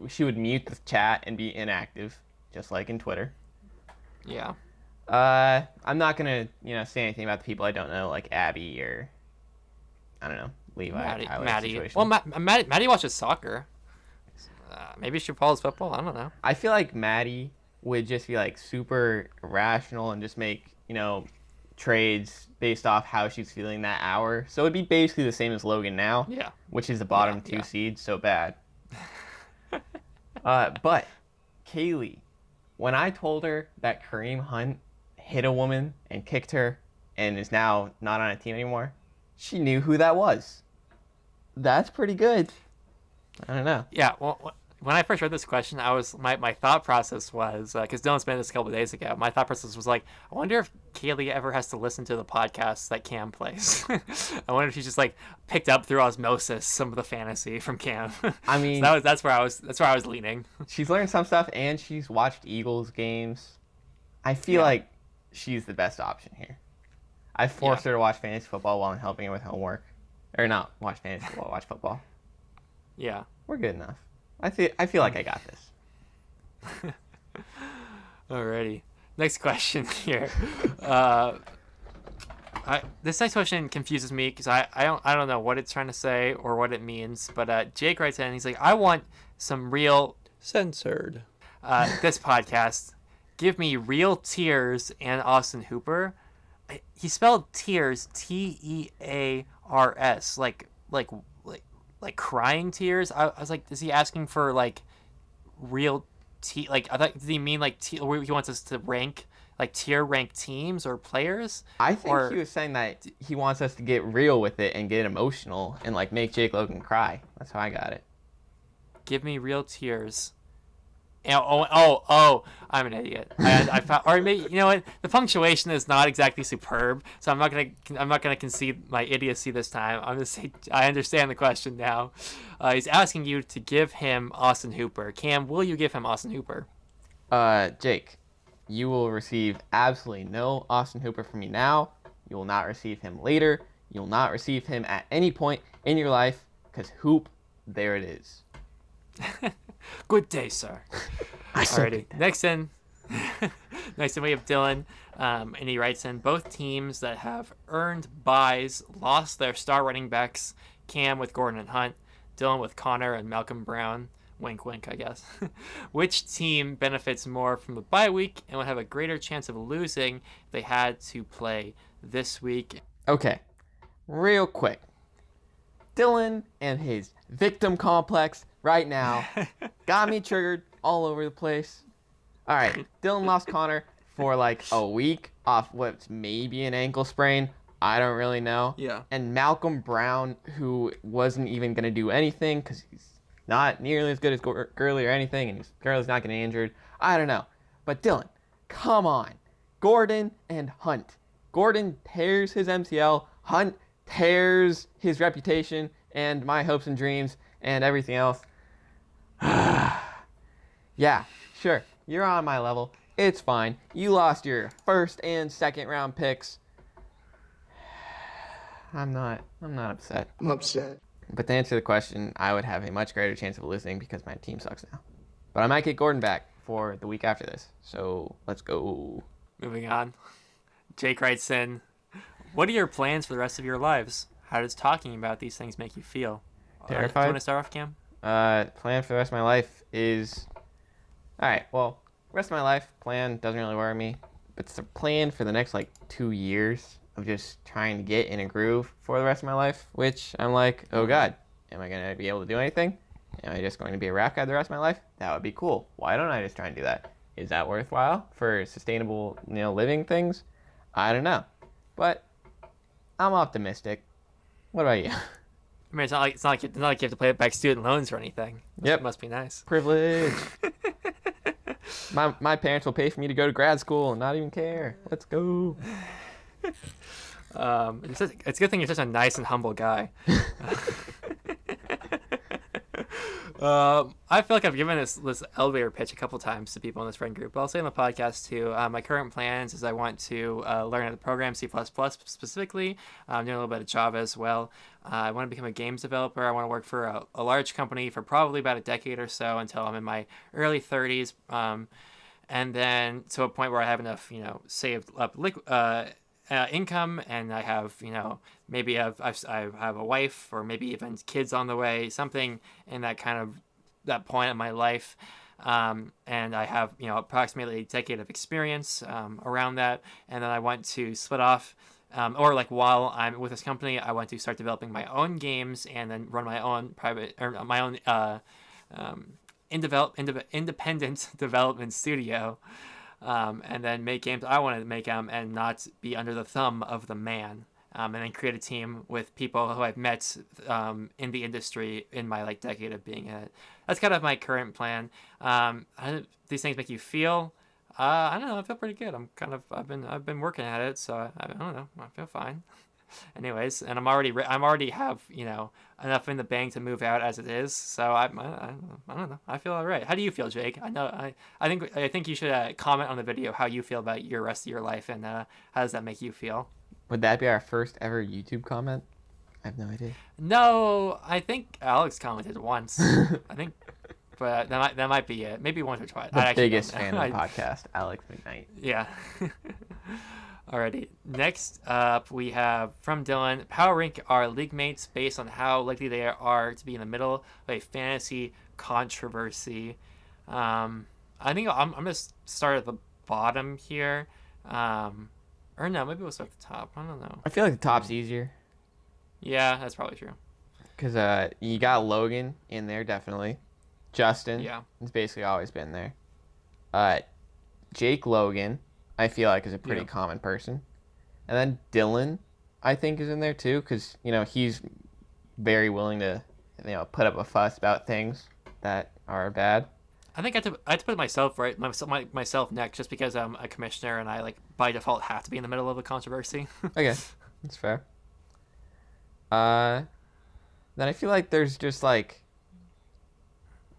Speaker 3: she would mute the chat and be inactive, just like in Twitter.
Speaker 2: Yeah.
Speaker 3: I'm not gonna say anything about the people I don't know, like Abby or I don't know Levi.
Speaker 2: Maddie. Well, Maddie watches soccer. Maybe she follows football. I don't know.
Speaker 3: I feel like Maddie would just be like super irrational and just make trades based off how she's feeling that hour. So it'd be basically the same as Logan now.
Speaker 2: Yeah.
Speaker 3: Which is the bottom two seed, so bad. But Kaylee, when I told her that Kareem Hunt hit a woman and kicked her and is now not on a team anymore, she knew who that was. That's pretty good. I don't know.
Speaker 2: Yeah, well, when I first read this question, my thought process was, because Dylan spent this a couple of days ago, my thought process was like, I wonder if Kaylee ever has to listen to the podcast that Cam plays. I wonder if she just like picked up through osmosis some of the fantasy from Cam.
Speaker 3: I mean,
Speaker 2: so that's where I was leaning.
Speaker 3: She's learned some stuff and she's watched Eagles games. I feel like she's the best option here. I forced her to watch fantasy football while I'm helping her with homework. Or not watch fantasy football, watch football.
Speaker 2: Yeah.
Speaker 3: We're good enough. I feel like I got this.
Speaker 2: Alrighty. Next question here. This next question confuses me because I don't know what it's trying to say or what it means. But Jake writes in and he's like, I want some real
Speaker 6: censored.
Speaker 2: This podcast. Give me real tears and Austin Hooper. He spelled tears Tears like crying tears. I was like, is he asking for like real like I thought, did he mean like he wants us to rank like tier rank teams or players?
Speaker 3: I think he was saying that he wants us to get real with it and get emotional and like make Jake Logan cry. That's how I got it.
Speaker 2: Give me real tears. Oh, I'm an idiot. I found, or maybe, you know what? The punctuation is not exactly superb, so I'm not gonna concede my idiocy this time. I'm gonna say I understand the question now. He's asking you to give him Austin Hooper. Cam, will you give him Austin Hooper?
Speaker 3: Jake, you will receive absolutely no Austin Hooper from me now. You will not receive him later. You will not receive him at any point in your life, because Hoop, there it is.
Speaker 2: Good day, sir. Alrighty. Next in, we have Dylan, and he writes in, both teams that have earned buys lost their star running backs, Cam with Gordon and Hunt, Dylan with Connor and Malcolm Brown. Wink, wink, I guess. Which team benefits more from the bye week and would have a greater chance of losing if they had to play this week?
Speaker 3: Okay, real quick. Dylan and his victim complex right now got me triggered all over the place. All right, Dylan lost Connor for like a week off what's maybe an ankle sprain. I don't really know.
Speaker 6: Yeah.
Speaker 3: And Malcolm Brown, who wasn't even going to do anything because he's not nearly as good as Gurley or anything, and Gurley's not getting injured. I don't know. But Dylan, come on. Gordon and Hunt. Gordon tears his MCL. Hunt tears his reputation and my hopes and dreams and everything else. Yeah, sure. You're on my level. It's fine. You lost your first and second round picks. I'm not upset.
Speaker 4: I'm upset.
Speaker 3: But to answer the question, I would have a much greater chance of losing because my team sucks now. But I might get Gordon back for the week after this. So let's go.
Speaker 2: Moving on. Jake writes in, what are your plans for the rest of your lives? How does talking about these things make you feel?
Speaker 3: Terrified.
Speaker 2: Do you want to start off, Cam?
Speaker 3: Plan for the rest of my life is... Alright, well, rest of my life, plan doesn't really worry me. But the plan for the next, 2 years of just trying to get in a groove for the rest of my life, which I'm like, oh God, am I going to be able to do anything? Am I just going to be a rap guy the rest of my life? That would be cool. Why don't I just try and do that? Is that worthwhile for sustainable, living things? I don't know. But I'm optimistic. What about you?
Speaker 2: I mean, it's not like you have to pay back student loans or anything.
Speaker 3: Yep.
Speaker 2: It must be nice.
Speaker 3: Privilege. My parents will pay for me to go to grad school and not even care. Let's go.
Speaker 2: It's a good thing you're such a nice and humble guy. I feel like I've given this elevator pitch a couple times to people in this friend group, but I'll say in the podcast too. My current plans is I want to learn how to program C++ specifically. I'm doing a little bit of Java as well. I want to become a games developer. I want to work for a large company for probably about a decade or so until I'm in my early 30s. And then to a point where I have enough, saved up income, and I have, maybe I have a wife or maybe even kids on the way, something in that point in my life. And I have, approximately a decade of experience around that. And then I want to split off, or like while I'm with this company, I want to start developing my own games and then run my own private or my own independent development studio. And then make games I want to make them and not be under the thumb of the man. And then create a team with people who I've met in the industry in my decade of being in it. That's kind of my current plan. These things make you feel. I don't know. I feel pretty good. I've been working at it, so I don't know. I feel fine. Anyways, and I'm already have enough in the bank to move out as it is. So I don't know. I feel all right. How do you feel, Jake? I think you should comment on the video how you feel about your rest of your life and how does that make you feel?
Speaker 3: Would that be our first ever YouTube comment? I have no idea.
Speaker 2: No, I think Alex commented once. I think, but that might be it. Maybe once or twice.
Speaker 3: The biggest fan of the podcast, Alex McKnight.
Speaker 2: Yeah. Alrighty. Next up, we have from Dylan. Power rank our league mates based on how likely they are to be in the middle of a fantasy controversy. I think I'm gonna start at the bottom here. Or no, maybe we'll start at the top. I don't know.
Speaker 3: I feel like the top's easier.
Speaker 2: Yeah, that's probably true.
Speaker 3: Because you got Logan in there, definitely. Justin.
Speaker 2: Yeah.
Speaker 3: He's basically always been there. Jake Logan, I feel like, is a pretty common person. And then Dylan, I think, is in there too, because, he's very willing to, put up a fuss about things that are bad.
Speaker 2: I think I had to put myself myself next, just because I'm a commissioner and I by default have to be in the middle of a controversy.
Speaker 3: Okay, that's fair. Then I feel like there's just I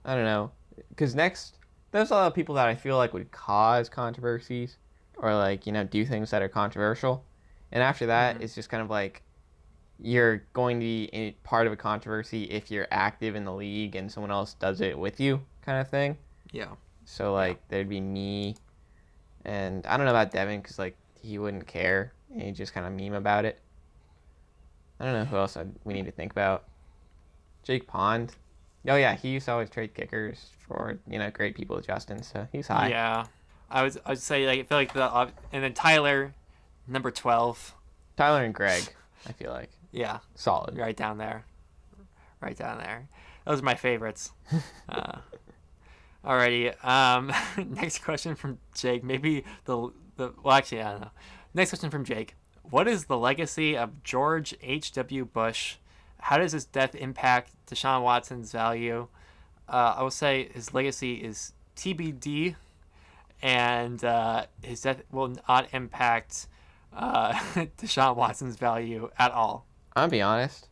Speaker 3: don't know, because next there's a lot of people that I feel like would cause controversies or do things that are controversial, and after that it's just kind of you're going to be part of a controversy if you're active in the league and someone else does it with you, kind of thing.
Speaker 2: Yeah.
Speaker 3: So there'd be me, and I don't know about Devin because he wouldn't care and he'd just kind of meme about it. I don't know who else we need to think about. Jake Pond. Oh yeah, he used to always trade kickers for great people with Justin, so he's high.
Speaker 2: Yeah, I would say I feel like and then Tyler, number 12.
Speaker 3: Tyler and Greg, I feel like.
Speaker 2: Yeah.
Speaker 3: Solid.
Speaker 2: Right down there. Those are my favorites. Alrighty. Next question from Jake. Maybe well, actually, I don't know. Next question from Jake. What is the legacy of George H.W. Bush? How does his death impact Deshaun Watson's value? I will say his legacy is TBD, and his death will not impact Deshaun Watson's value at all.
Speaker 3: I'll be honest.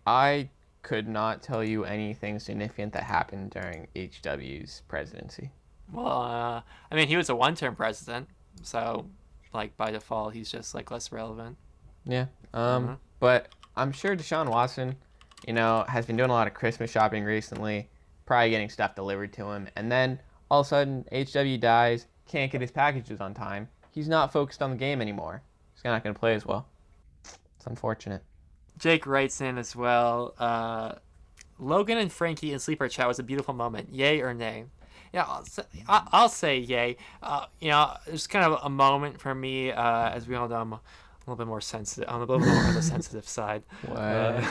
Speaker 3: I could not tell you anything significant that happened during HW's presidency.
Speaker 2: Well, I mean, he was a one-term president, so by default, he's just less relevant.
Speaker 3: Yeah. But I'm sure Deshaun Watson, has been doing a lot of Christmas shopping recently, probably getting stuff delivered to him, and then all of a sudden HW dies, can't get his packages on time. He's not focused on the game anymore. He's not going to play as well. It's unfortunate.
Speaker 2: Jake writes in as well. Logan and Frankie in sleeper chat was a beautiful moment. Yay or nay? Yeah, I'll say yay. It's kind of a moment for me, as we all know, I'm little bit more sensitive. I'm a little bit more on the sensitive side.
Speaker 3: What?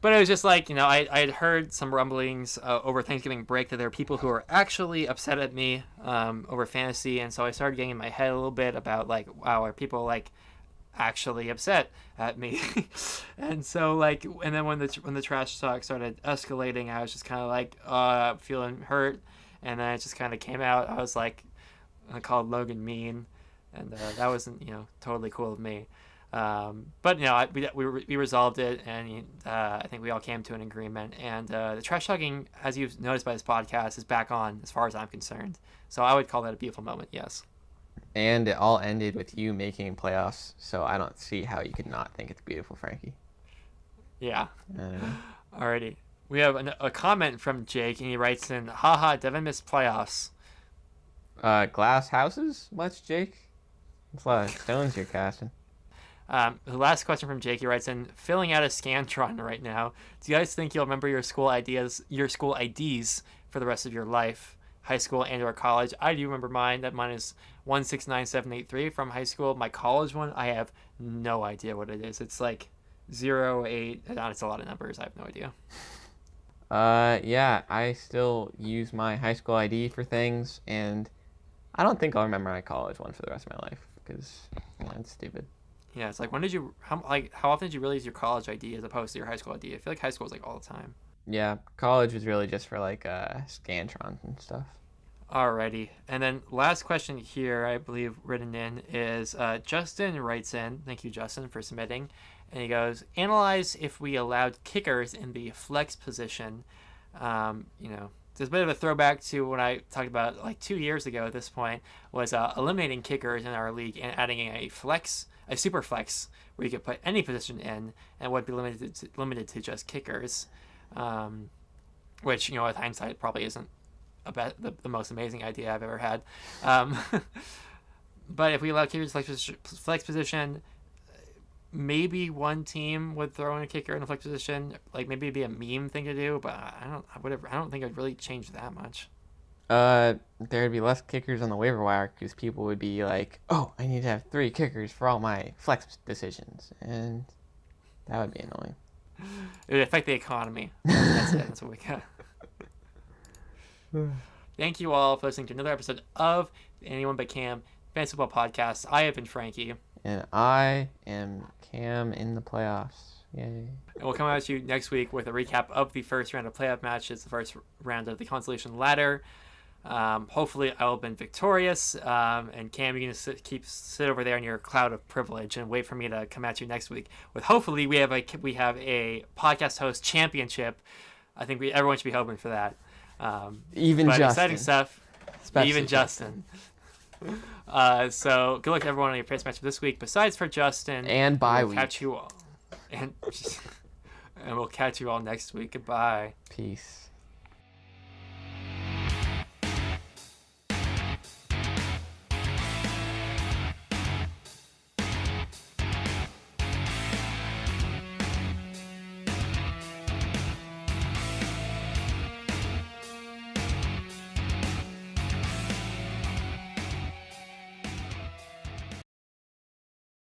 Speaker 2: But it was just like, I had heard some rumblings over Thanksgiving break that there are people who are actually upset at me over fantasy, and so I started getting in my head a little bit about like, wow, are people like actually upset at me? And so like, and then when the trash talk started escalating, I was just kind of like feeling hurt, and then it just kind of came out. I was like, I called Logan mean, and that wasn't totally cool of me. But we resolved it, and I think we all came to an agreement. And the trash talking, as you've noticed by this podcast, is back on as far as I'm concerned. So I would call that a beautiful moment. Yes.
Speaker 3: And it all ended with you making playoffs, so I don't see how you could not think it's beautiful, Frankie.
Speaker 2: Yeah.
Speaker 3: I don't know.
Speaker 2: Alrighty. We have a comment from Jake, and he writes in, haha, Devin missed playoffs.
Speaker 3: Glass houses? Much, Jake? That's a lot of stones you're casting.
Speaker 2: The last question from Jake, he writes in, filling out a Scantron right now. Do you guys think you'll remember your school IDs for the rest of your life, high school and or college? I do remember mine. Mine is 1697883 from high school. My college one, I have no idea what it is. It's like 08. It's a lot of numbers. I have no idea.
Speaker 3: Yeah, I still use my high school ID for things, and I don't think I'll remember my college one for the rest of my life because it's stupid.
Speaker 2: Yeah, it's like, how often did you really use your college ID as opposed to your high school ID? I feel like high school was like all the time.
Speaker 3: Yeah, college was really just for like Scantrons and stuff.
Speaker 2: Alrighty. And then last question here, I believe written in is Justin writes in. Thank you, Justin, for submitting. And he goes, analyze if we allowed kickers in the flex position. There's a bit of a throwback to when I talked about like 2 years ago at this point, was eliminating kickers in our league and adding a super flex, where you could put any position in and would be limited to just kickers, which with hindsight probably isn't the most amazing idea I've ever had. But if we allow kickers flex position, maybe one team would throw in a kicker in a flex position. Like maybe it'd be a meme thing to do, but I don't think it'd really change that much.
Speaker 3: There'd be less kickers on the waiver wire because people would be like, oh, I need to have 3 kickers for all my flex decisions, and that would be annoying.
Speaker 2: It would affect the economy. That's it. That's what we got. Thank you all for listening to another episode of the Anyone But Cam Fantasy Football Podcast. I have been Frankie.
Speaker 3: And I am Cam in the playoffs. Yay.
Speaker 2: And we'll come at you next week with a recap of the first round of playoff matches, the first round of the consolation ladder. Hopefully I will have been victorious. And Cam, you're going to sit over there in your cloud of privilege and wait for me to come at you next week with hopefully we have a podcast host championship. I think everyone should be hoping for that.
Speaker 3: Even Justin.
Speaker 2: Exciting stuff.
Speaker 3: Especially
Speaker 2: even Justin. So good luck to everyone on your first match this week. Besides for Justin,
Speaker 3: and bye week.
Speaker 2: Catch you all, and we'll catch you all next week. Goodbye.
Speaker 3: Peace.